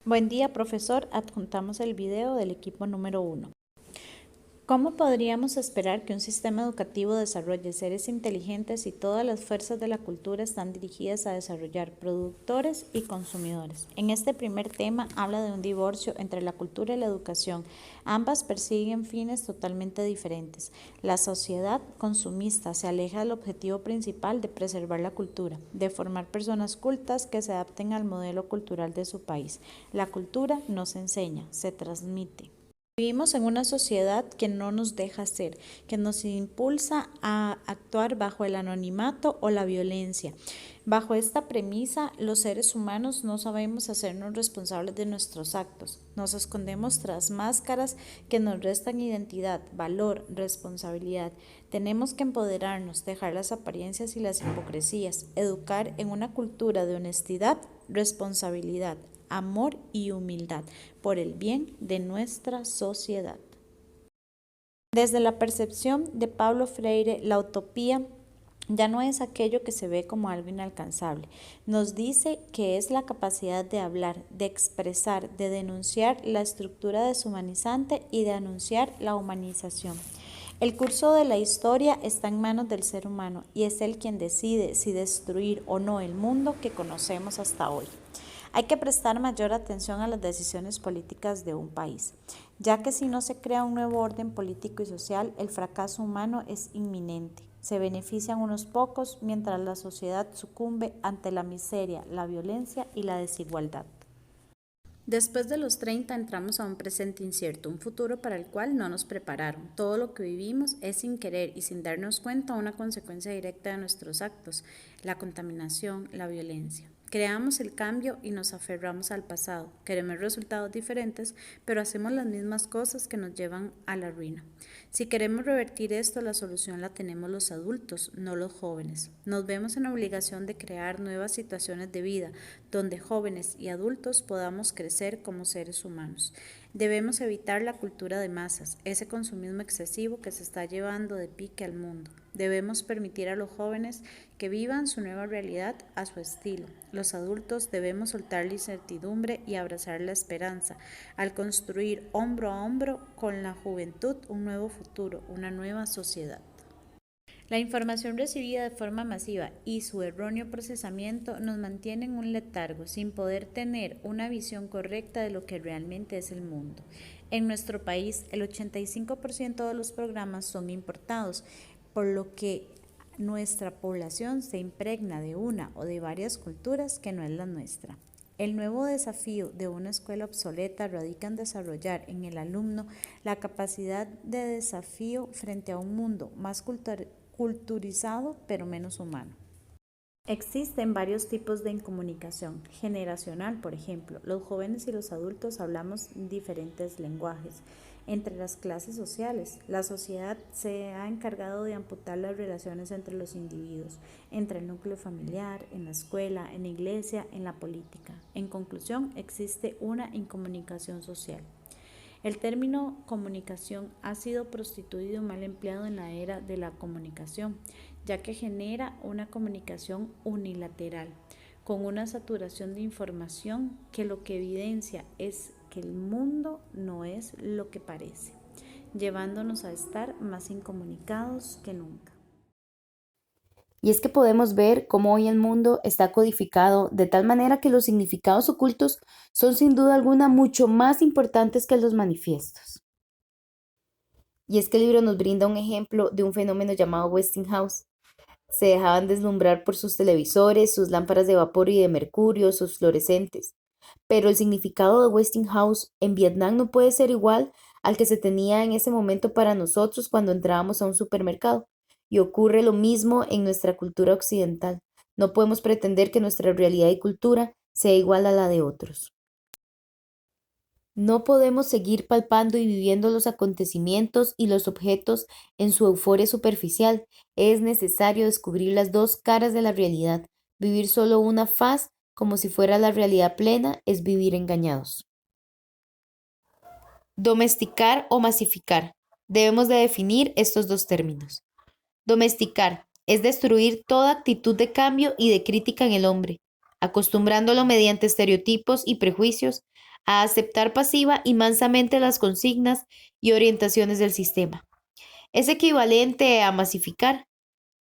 Buen día, profesor. Adjuntamos el video del equipo número 1. ¿Cómo podríamos esperar que un sistema educativo desarrolle seres inteligentes si todas las fuerzas de la cultura están dirigidas a desarrollar productores y consumidores? En este primer tema habla de un divorcio entre la cultura y la educación. Ambas persiguen fines totalmente diferentes. La sociedad consumista se aleja del objetivo principal de preservar la cultura, de formar personas cultas que se adapten al modelo cultural de su país. La cultura no se enseña, se transmite. Vivimos en una sociedad que no nos deja ser, que nos impulsa a actuar bajo el anonimato o la violencia. Bajo esta premisa, los seres humanos no sabemos hacernos responsables de nuestros actos. Nos escondemos tras máscaras que nos restan identidad, valor, responsabilidad. Tenemos que empoderarnos, dejar las apariencias y las hipocresías, educar en una cultura de honestidad, responsabilidad, amor y humildad por el bien de nuestra sociedad. Desde la percepción de Paulo Freire, la utopía ya no es aquello que se ve como algo inalcanzable. Nos dice que es la capacidad de hablar, de expresar, de denunciar la estructura deshumanizante y de anunciar la humanización. El curso de la historia está en manos del ser humano y es él quien decide si destruir o no el mundo que conocemos hasta hoy. Hay que prestar mayor atención a las decisiones políticas de un país, ya que si no se crea un nuevo orden político y social, el fracaso humano es inminente. Se benefician unos pocos mientras la sociedad sucumbe ante la miseria, la violencia y la desigualdad. Después de los 30 entramos a un presente incierto, un futuro para el cual no nos prepararon. Todo lo que vivimos es sin querer y sin darnos cuenta una consecuencia directa de nuestros actos, la contaminación, la violencia. Creamos el cambio y nos aferramos al pasado. Queremos resultados diferentes, pero hacemos las mismas cosas que nos llevan a la ruina. Si queremos revertir esto, la solución la tenemos los adultos, no los jóvenes. Nos vemos en la obligación de crear nuevas situaciones de vida, donde jóvenes y adultos podamos crecer como seres humanos. Debemos evitar la cultura de masas, ese consumismo excesivo que se está llevando de pique al mundo. Debemos permitir a los jóvenes que vivan su nueva realidad a su estilo. Los adultos debemos soltar la incertidumbre y abrazar la esperanza, al construir hombro a hombro con la juventud un nuevo futuro, una nueva sociedad. La información recibida de forma masiva y su erróneo procesamiento nos mantienen en un letargo sin poder tener una visión correcta de lo que realmente es el mundo. En nuestro país, el 85% de los programas son importados, por lo que nuestra población se impregna de una o de varias culturas que no es la nuestra. El nuevo desafío de una escuela obsoleta radica en desarrollar en el alumno la capacidad de desafío frente a un mundo más culturizado pero menos humano. Existen varios tipos de incomunicación generacional, por ejemplo. Los jóvenes y los adultos hablamos diferentes lenguajes. Entre las clases sociales, la sociedad se ha encargado de amputar las relaciones entre los individuos, entre el núcleo familiar, en la escuela, en la iglesia, en la política. En conclusión, existe una incomunicación social. El término comunicación ha sido prostituido y mal empleado en la era de la comunicación, ya que genera una comunicación unilateral, con una saturación de información que lo que evidencia es que el mundo no es lo que parece, llevándonos a estar más incomunicados que nunca. Y es que podemos ver cómo hoy el mundo está codificado de tal manera que los significados ocultos son sin duda alguna mucho más importantes que los manifiestos. Y es que el libro nos brinda un ejemplo de un fenómeno llamado Westinghouse. Se dejaban deslumbrar por sus televisores, sus lámparas de vapor y de mercurio, sus fluorescentes. Pero el significado de Westinghouse en Vietnam no puede ser igual al que se tenía en ese momento para nosotros cuando entrábamos a un supermercado. Y ocurre lo mismo en nuestra cultura occidental. No podemos pretender que nuestra realidad y cultura sea igual a la de otros. No podemos seguir palpando y viviendo los acontecimientos y los objetos en su euforia superficial. Es necesario descubrir las dos caras de la realidad. Vivir solo una faz como si fuera la realidad plena es vivir engañados. Domesticar o masificar. Debemos de definir estos dos términos. Domesticar es destruir toda actitud de cambio y de crítica en el hombre. acostumbrándolo mediante estereotipos y prejuicios a aceptar pasiva y mansamente las consignas y orientaciones del sistema. Es equivalente a masificar,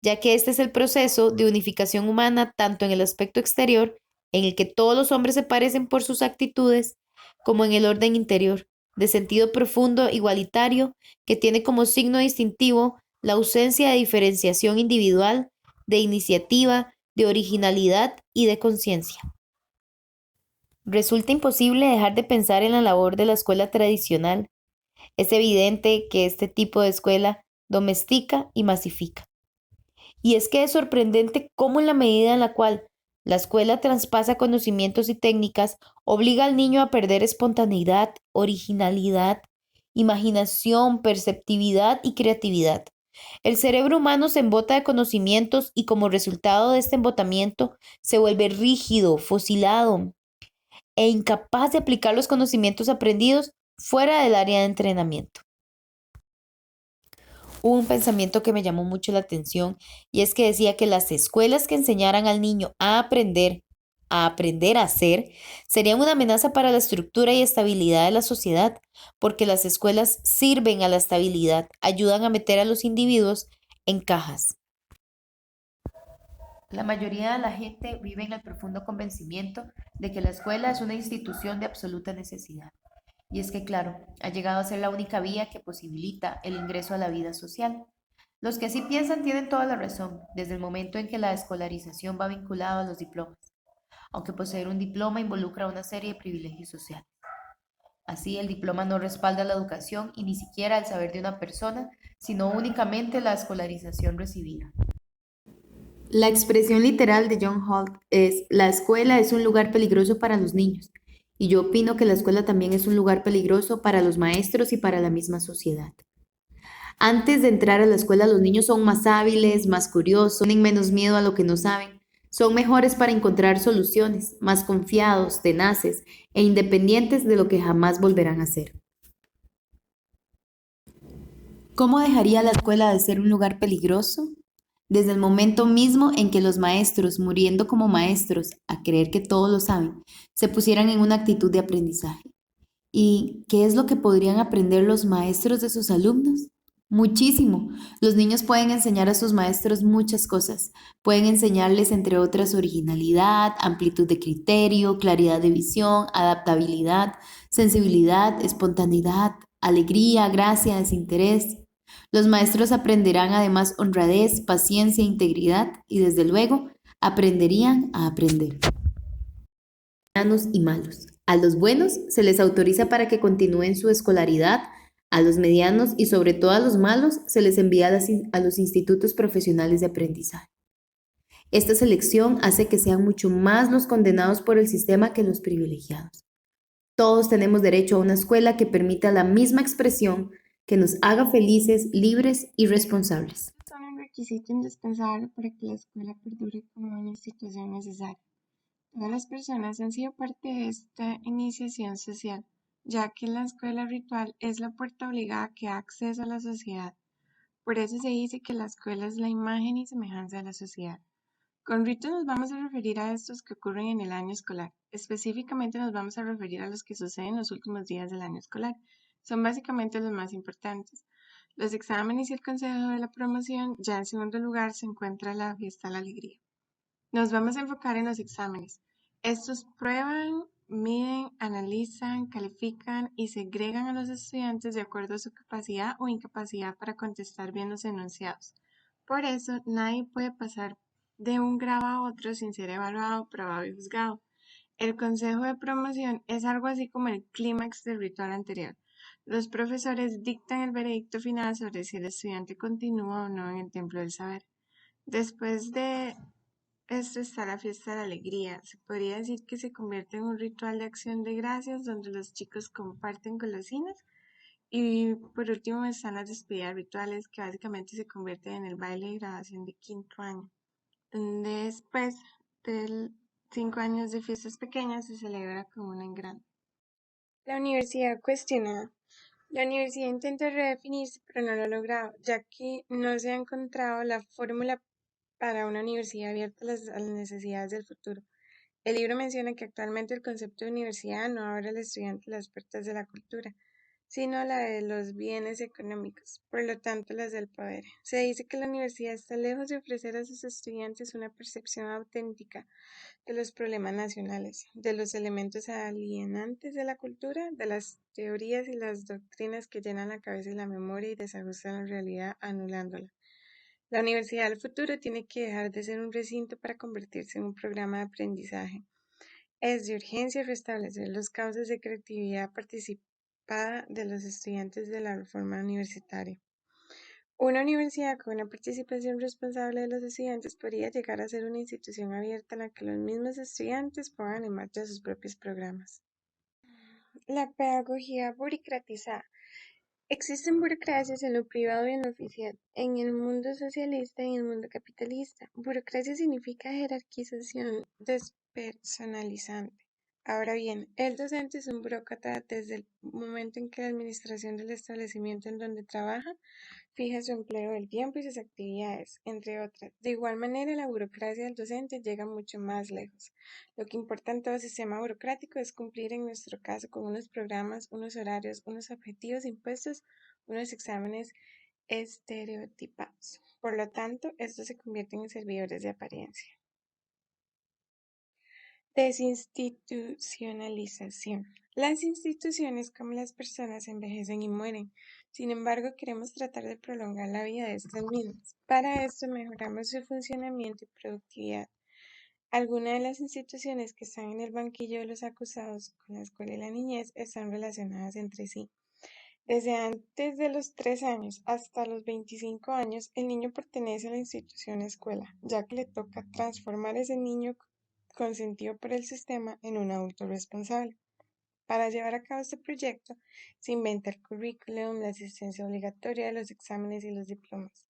ya que este es el proceso de unificación humana tanto en el aspecto exterior, en el que todos los hombres se parecen por sus actitudes, como en el orden interior, de sentido profundo, igualitario, que tiene como signo distintivo la ausencia de diferenciación individual, de iniciativa, de originalidad y de conciencia. Resulta imposible dejar de pensar en la labor de la escuela tradicional. Es evidente que este tipo de escuela domestica y masifica. Y es que es sorprendente cómo en la medida en la cual la escuela traspasa conocimientos y técnicas, obliga al niño a perder espontaneidad, originalidad, imaginación, perceptividad y creatividad. El cerebro humano se embota de conocimientos y como resultado de este embotamiento se vuelve rígido, fosilado e incapaz de aplicar los conocimientos aprendidos fuera del área de entrenamiento. Hubo un pensamiento que me llamó mucho la atención y es que decía que las escuelas que enseñaran al niño a aprender a hacer, serían una amenaza para la estructura y estabilidad de la sociedad, porque las escuelas sirven a la estabilidad, ayudan a meter a los individuos en cajas. La mayoría de la gente vive en el profundo convencimiento de que la escuela es una institución de absoluta necesidad. Y es que, claro, ha llegado a ser la única vía que posibilita el ingreso a la vida social. Los que así piensan tienen toda la razón, desde el momento en que la escolarización va vinculada a los diplomas, aunque poseer un diploma involucra una serie de privilegios sociales. Así, el diploma no respalda la educación y ni siquiera el saber de una persona, sino únicamente la escolarización recibida. La expresión literal de John Holt es: la escuela es un lugar peligroso para los niños. Y yo opino que la escuela también es un lugar peligroso para los maestros y para la misma sociedad. Antes de entrar a la escuela, los niños son más hábiles, más curiosos, tienen menos miedo a lo que no saben, son mejores para encontrar soluciones, más confiados, tenaces e independientes de lo que jamás volverán a ser. ¿Cómo dejaría la escuela de ser un lugar peligroso? Desde el momento mismo en que los maestros, muriendo como maestros, a creer que todos lo saben, se pusieran en una actitud de aprendizaje. ¿Y qué es lo que podrían aprender los maestros de sus alumnos? Muchísimo. Los niños pueden enseñar a sus maestros muchas cosas. Pueden enseñarles, entre otras, originalidad, amplitud de criterio, claridad de visión, adaptabilidad, sensibilidad, espontaneidad, alegría, gracia, desinterés. Los maestros aprenderán además honradez, paciencia, integridad y, desde luego, aprenderían a aprender. Buenos y malos. A los buenos se les autoriza para que continúen su escolaridad, a los medianos y sobre todo a los malos se les envía a los institutos profesionales de aprendizaje. Esta selección hace que sean mucho más los condenados por el sistema que los privilegiados. Todos tenemos derecho a una escuela que permita la misma expresión, que nos haga felices, libres y responsables. Son un requisito indispensable para que la escuela perdure como una institución necesaria. Todas las personas han sido parte de esta iniciación social, ya que la escuela ritual es la puerta obligada que da acceso a la sociedad. Por eso se dice que la escuela es la imagen y semejanza de la sociedad. Con ritos nos vamos a referir a estos que ocurren en el año escolar. Específicamente nos vamos a referir a los que suceden en los últimos días del año escolar. Son básicamente los más importantes. Los exámenes y el consejo de la promoción. Ya en segundo lugar se encuentra la fiesta de la alegría. Nos vamos a enfocar en los exámenes. Estos prueban, miden, analizan, califican y segregan a los estudiantes de acuerdo a su capacidad o incapacidad para contestar bien los enunciados. Por eso, nadie puede pasar de un grado a otro sin ser evaluado, probado y juzgado. El consejo de promoción es algo así como el clímax del ritual anterior. Los profesores dictan el veredicto final sobre si el estudiante continúa o no en el templo del saber. Después de esto está la fiesta de la alegría. Se podría decir que se convierte en un ritual de acción de gracias donde los chicos comparten golosinas. Y por último están las despedidas rituales, que básicamente se convierten en el baile de graduación de quinto año, donde después de 5 años de fiestas pequeñas se celebra como una en grande. La universidad cuestionada. La universidad intenta redefinirse, pero no lo ha logrado, ya que no se ha encontrado la fórmula para una universidad abierta a las necesidades del futuro. El libro menciona que actualmente el concepto de universidad no abre al estudiante las puertas de la cultura, sino la de los bienes económicos, por lo tanto las del poder. Se dice que la universidad está lejos de ofrecer a sus estudiantes una percepción auténtica de los problemas nacionales, de los elementos alienantes de la cultura, de las teorías y las doctrinas que llenan la cabeza y la memoria y desajustan la realidad anulándola. La universidad del futuro tiene que dejar de ser un recinto para convertirse en un programa de aprendizaje. Es de urgencia restablecer los cauces de creatividad participada de los estudiantes de la reforma universitaria. Una universidad con una participación responsable de los estudiantes podría llegar a ser una institución abierta en la que los mismos estudiantes pongan en marcha sus propios programas. La pedagogía burocratizada. Existen burocracias en lo privado y en lo oficial, en el mundo socialista y en el mundo capitalista. Burocracia significa jerarquización despersonalizante. Ahora bien, el docente es un burócrata desde el momento en que la administración del establecimiento en donde trabaja fija su empleo del tiempo y sus actividades, entre otras. De igual manera, la burocracia del docente llega mucho más lejos. Lo que importa en todo sistema burocrático es cumplir, en nuestro caso, con unos programas, unos horarios, unos objetivos impuestos, unos exámenes estereotipados. Por lo tanto, estos se convierten en servidores de apariencia. Desinstitucionalización. Las instituciones, como las personas, envejecen y mueren. Sin embargo, queremos tratar de prolongar la vida de estas mismas. Para esto mejoramos su funcionamiento y productividad. Algunas de las instituciones que están en el banquillo de los acusados con la escuela y la niñez están relacionadas entre sí. Desde antes de los 3 años hasta los 25 años, el niño pertenece a la institución escuela, ya que le toca transformar ese niño consentido por el sistema en un adulto responsable. Para llevar a cabo este proyecto, se inventa el currículum, la asistencia obligatoria, los exámenes y los diplomas.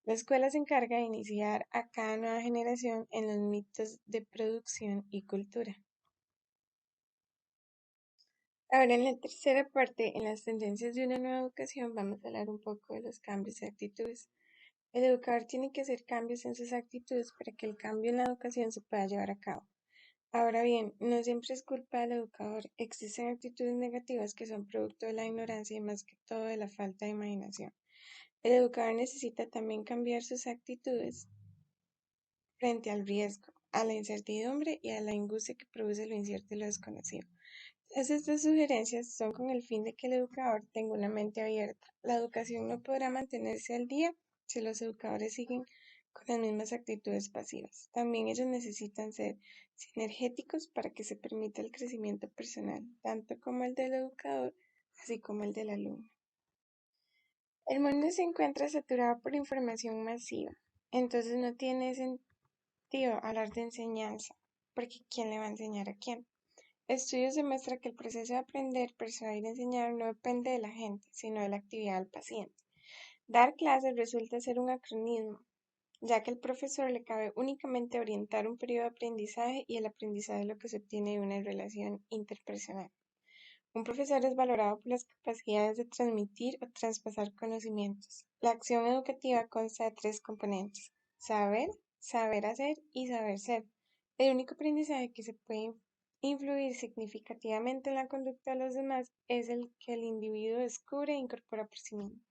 La escuela se encarga de iniciar a cada nueva generación en los mitos de producción y cultura. Ahora, en la tercera parte, en las tendencias de una nueva educación, vamos a hablar un poco de los cambios de actitudes. El educador tiene que hacer cambios en sus actitudes para que el cambio en la educación se pueda llevar a cabo. Ahora bien, no siempre es culpa del educador. Existen actitudes negativas que son producto de la ignorancia y más que todo de la falta de imaginación. El educador necesita también cambiar sus actitudes frente al riesgo, a la incertidumbre y a la angustia que produce lo incierto y lo desconocido. Todas estas sugerencias son con el fin de que el educador tenga una mente abierta. La educación no podrá mantenerse al día si los educadores siguen con las mismas actitudes pasivas. También ellos necesitan ser sinergéticos para que se permita el crecimiento personal, tanto como el del educador, así como el del alumno. El mundo se encuentra saturado por información masiva, entonces no tiene sentido hablar de enseñanza, porque ¿quién le va a enseñar a quién? Estudios demuestran que el proceso de aprender, persuadir y enseñar no depende de la gente, sino de la actividad del paciente. Dar clases resulta ser un acronismo, ya que al profesor le cabe únicamente orientar un periodo de aprendizaje y el aprendizaje es lo que se obtiene de una relación interpersonal. Un profesor es valorado por las capacidades de transmitir o traspasar conocimientos. La acción educativa consta de 3 componentes: saber, saber hacer y saber ser. El único aprendizaje que se puede influir significativamente en la conducta de los demás es el que el individuo descubre e incorpora por sí mismo.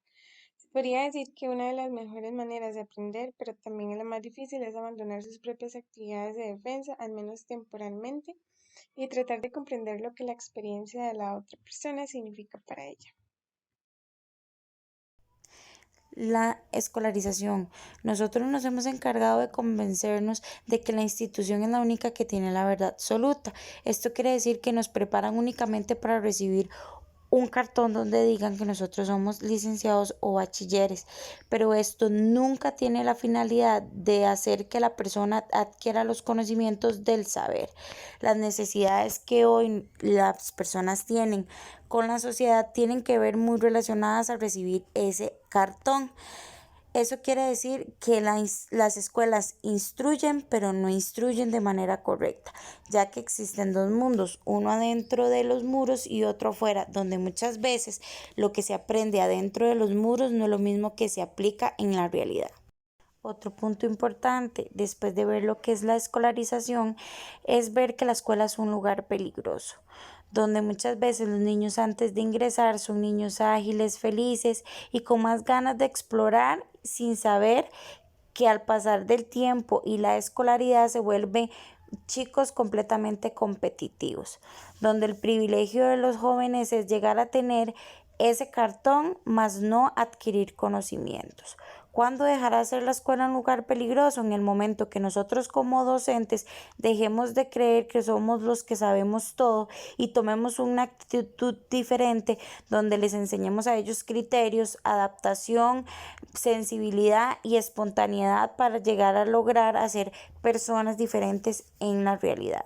Se podría decir que una de las mejores maneras de aprender, pero también la más difícil, es abandonar sus propias actividades de defensa, al menos temporalmente, y tratar de comprender lo que la experiencia de la otra persona significa para ella. La escolarización. Nosotros nos hemos encargado de convencernos de que la institución es la única que tiene la verdad absoluta. Esto quiere decir que nos preparan únicamente para recibir un cartón donde digan que nosotros somos licenciados o bachilleres, pero esto nunca tiene la finalidad de hacer que la persona adquiera los conocimientos del saber. Las necesidades que hoy las personas tienen con la sociedad tienen que ver muy relacionadas a recibir ese cartón. Eso quiere decir que las escuelas instruyen, pero no instruyen de manera correcta, ya que existen dos mundos, uno adentro de los muros y otro afuera, donde muchas veces lo que se aprende adentro de los muros no es lo mismo que se aplica en la realidad. Otro punto importante, después de ver lo que es la escolarización, es ver que la escuela es un lugar peligroso, donde muchas veces los niños antes de ingresar son niños ágiles, felices y con más ganas de explorar sin saber que al pasar del tiempo y la escolaridad se vuelven chicos completamente competitivos, donde el privilegio de los jóvenes es llegar a tener ese cartón, más no adquirir conocimientos. ¿Cuándo dejará de ser la escuela un lugar peligroso? En el momento que nosotros como docentes dejemos de creer que somos los que sabemos todo y tomemos una actitud diferente donde les enseñemos a ellos criterios, adaptación, sensibilidad y espontaneidad para llegar a lograr hacer personas diferentes en la realidad.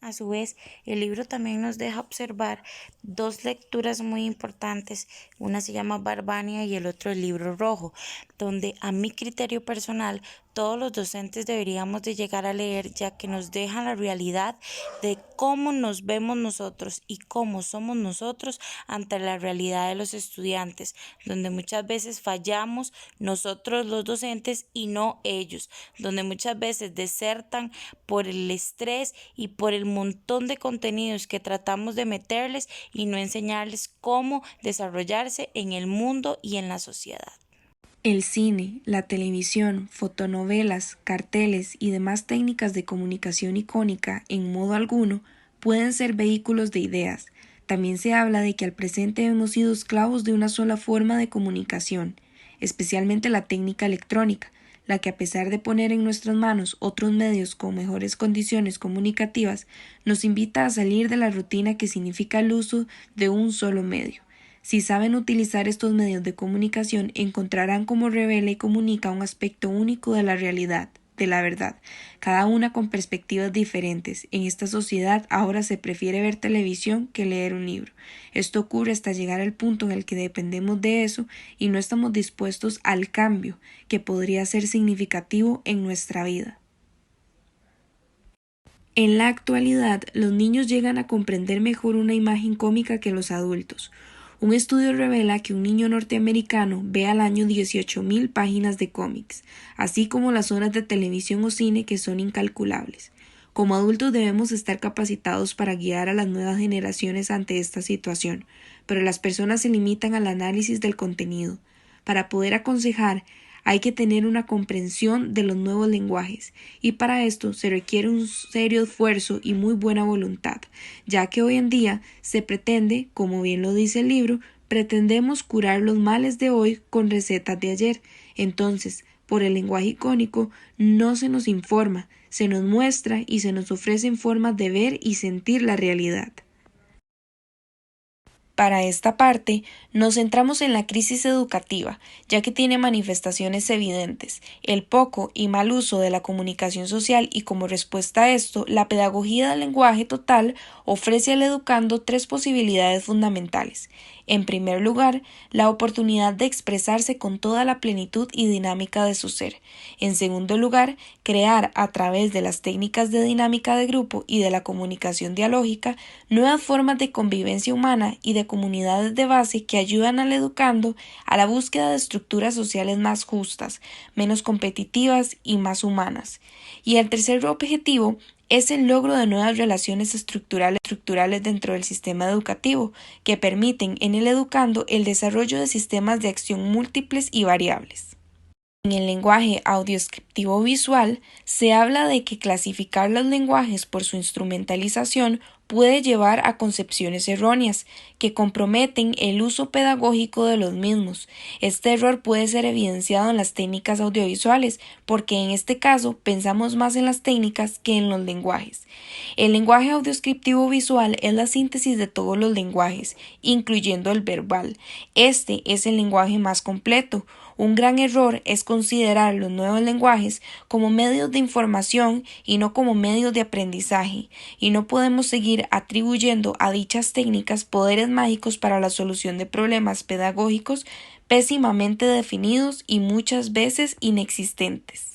A su vez, el libro también nos deja observar dos lecturas muy importantes. Una se llama Barbania y el otro el Libro Rojo, donde a mi criterio personal todos los docentes deberíamos de llegar a leer, ya que nos dejan la realidad de cómo nos vemos nosotros y cómo somos nosotros ante la realidad de los estudiantes, donde muchas veces fallamos nosotros los docentes y no ellos, donde muchas veces desertan por el estrés y por el montón de contenidos que tratamos de meterles y no enseñarles cómo desarrollarse en el mundo y en la sociedad. El cine, la televisión, fotonovelas, carteles y demás técnicas de comunicación icónica, en modo alguno, pueden ser vehículos de ideas. También se habla de que al presente hemos sido esclavos de una sola forma de comunicación, especialmente la técnica electrónica, la que a pesar de poner en nuestras manos otros medios con mejores condiciones comunicativas, nos invita a salir de la rutina que significa el uso de un solo medio. Si saben utilizar estos medios de comunicación, encontrarán cómo revela y comunica un aspecto único de la realidad, de la verdad, cada una con perspectivas diferentes. En esta sociedad ahora se prefiere ver televisión que leer un libro. Esto ocurre hasta llegar al punto en el que dependemos de eso y no estamos dispuestos al cambio que podría ser significativo en nuestra vida. En la actualidad, los niños llegan a comprender mejor una imagen cómica que los adultos. Un estudio revela que un niño norteamericano ve al año 18.000 páginas de cómics, así como las horas de televisión o cine que son incalculables. Como adultos debemos estar capacitados para guiar a las nuevas generaciones ante esta situación, pero las personas se limitan al análisis del contenido. Para poder aconsejar, hay que tener una comprensión de los nuevos lenguajes, y para esto se requiere un serio esfuerzo y muy buena voluntad, ya que hoy en día se pretende, como bien lo dice el libro, pretendemos curar los males de hoy con recetas de ayer. Entonces, por el lenguaje icónico no se nos informa, se nos muestra y se nos ofrecen formas de ver y sentir la realidad. Para esta parte, nos centramos en la crisis educativa, ya que tiene manifestaciones evidentes, el poco y mal uso de la comunicación social y como respuesta a esto, la pedagogía del lenguaje total ofrece al educando tres posibilidades fundamentales. En primer lugar, la oportunidad de expresarse con toda la plenitud y dinámica de su ser. En segundo lugar, crear a través de las técnicas de dinámica de grupo y de la comunicación dialógica nuevas formas de convivencia humana y de comunidades de base que ayudan al educando a la búsqueda de estructuras sociales más justas, menos competitivas y más humanas. Y el tercer objetivo es el logro de nuevas relaciones estructurales dentro del sistema educativo que permiten en el educando el desarrollo de sistemas de acción múltiples y variables. En el lenguaje audiodescriptivo visual se habla de que clasificar los lenguajes por su instrumentalización puede llevar a concepciones erróneas que comprometen el uso pedagógico de los mismos. Este error puede ser evidenciado en las técnicas audiovisuales porque en este caso pensamos más en las técnicas que en los lenguajes. El lenguaje audiodescriptivo visual es la síntesis de todos los lenguajes, incluyendo el verbal. Este es el lenguaje más completo. Un gran error es considerar los nuevos lenguajes como medios de información y no como medios de aprendizaje, y no podemos seguir atribuyendo a dichas técnicas poderes mágicos para la solución de problemas pedagógicos pésimamente definidos y muchas veces inexistentes.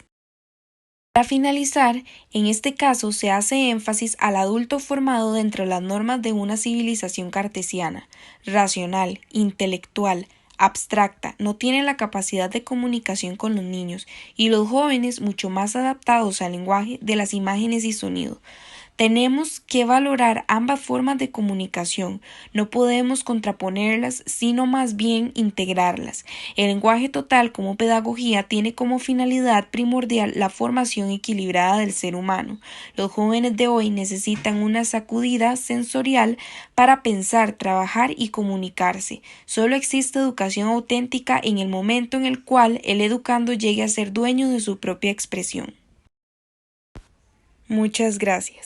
Para finalizar, en este caso se hace énfasis al adulto formado dentro de las normas de una civilización cartesiana, racional, intelectual, abstracta, no tiene la capacidad de comunicación con los niños y los jóvenes mucho más adaptados al lenguaje de las imágenes y sonido. Tenemos que valorar ambas formas de comunicación, no podemos contraponerlas, sino más bien integrarlas. El lenguaje total como pedagogía tiene como finalidad primordial la formación equilibrada del ser humano. Los jóvenes de hoy necesitan una sacudida sensorial para pensar, trabajar y comunicarse. Solo existe educación auténtica en el momento en el cual el educando llegue a ser dueño de su propia expresión. Muchas gracias.